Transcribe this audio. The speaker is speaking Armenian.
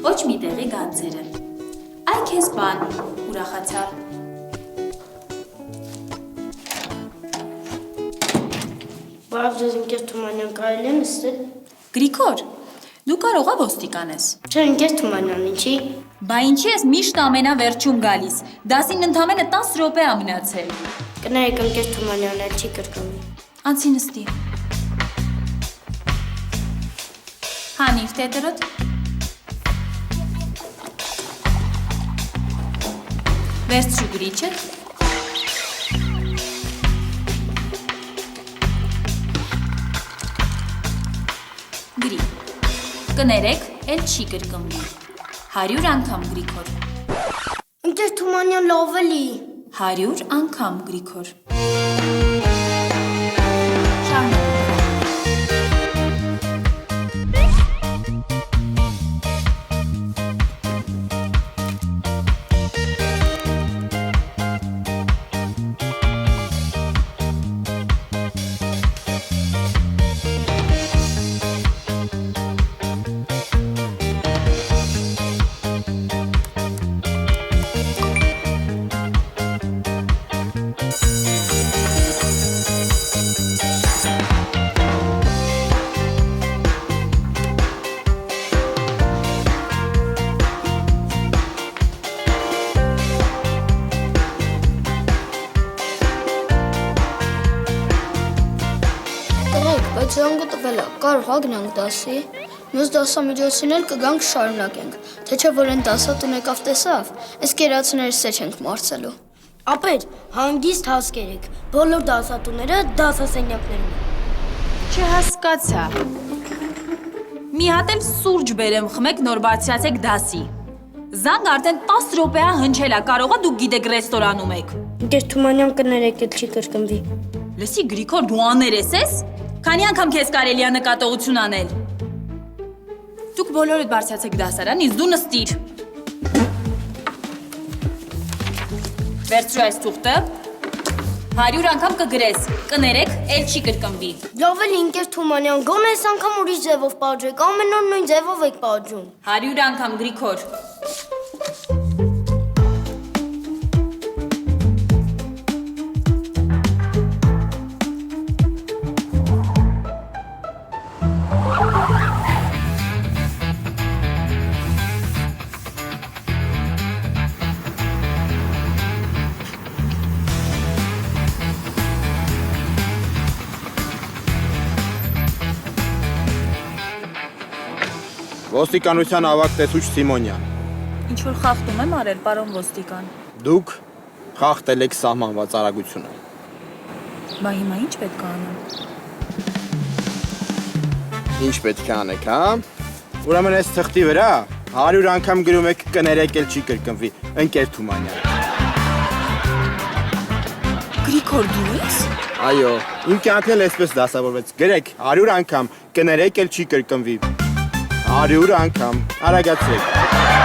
ոչ մի տեղի գանձերը։ Այ քեզ բան, ուրախացա։ Բարև ձեզ ընկեր Թումանյան, կարելի է նստել։ Գրիգոր, դու կարողա ոստիկան ես։ Չէ, ընկեր Թումանյան, ինչի։ Բա ինչի ես միշտ ամենավերջում գալիս։ Դասին ընդամենը 10 րոպե ա մնացել։ Կներեք ընկեր Թումանյան, էլ չի կրկնվի։ Անցի նստի։ Հանիր տետրոտ։ Վերցրու գրիչը։ Գրի։ Կներեք, էլ չի կրկնվի։ 100 անգամ Գրիգոր։ Ընկեր Թումանյան, լավ էլի։ 100 անգամ Գրիգոր։ Բայց զանգը տվել է, կարող ա գնանք դասի։ Մյուս դասամիջոցին էլ կգանք շարունակենք, թե չէ որ են դասատուն եկավ տեսավ, այս կերացուները սեչ ենք մարցելու։ Ապեր, հանգիստ հասկերեք, բոլոր դասատուները դասասենյակներում։ Չհասկացա։ Մի հատ էլ սուրճ բերեմ խմեք նոր բացյացեք դասի։ Զանգ արդեն 10 րոպե ա հնչել ա, կարողա դուք գիտեք ռեստորանում եք։ Ընկեր Թումանյան կներեք, էլ չի կրկնվի։ Լսի Գրիգոր, դու աներես ես։ Քանի անգամ քեզ կարելի ա նկատողություն անել։ Դուք բոլորդ բարձրացեք դասարան, իսկ դու նստիր։ Վերցրու այս թուղթը։ 100 անգամ կգրես, կներեք, էլ չի կրկնվի։ Լավ էլ ընկեր Թումանյան, գոնե այս անգամ ուրիշ ձևով պատժեք, ամեն օր նույն ձևով եք պատժում։ 100 անգամ Գրիգոր։ Ոստիկանության ավագ տեսուչ Սիմոնյան։ Ինչ-որ խախտում եմ արել, պարոն ոստիկան։ Դուք խախտել եք սահմանված արագությունը։ Բա հիմա ինչ պետք է անեմ։ Ինչ պետք է անեք, հա? Ուրեմն այս թղթի վրա 100 անգամ գրում եք կներեք էլ չի կրկնվի, ընկեր Թումանյան։ Գրիգոր, դու ես։ Այո, իմ կյանքն էլ այսպես դասավորվեց։ Գրեք 100 անգամ կներեք էլ չի կրկնվի։ 100 անգամ, արագացրեք։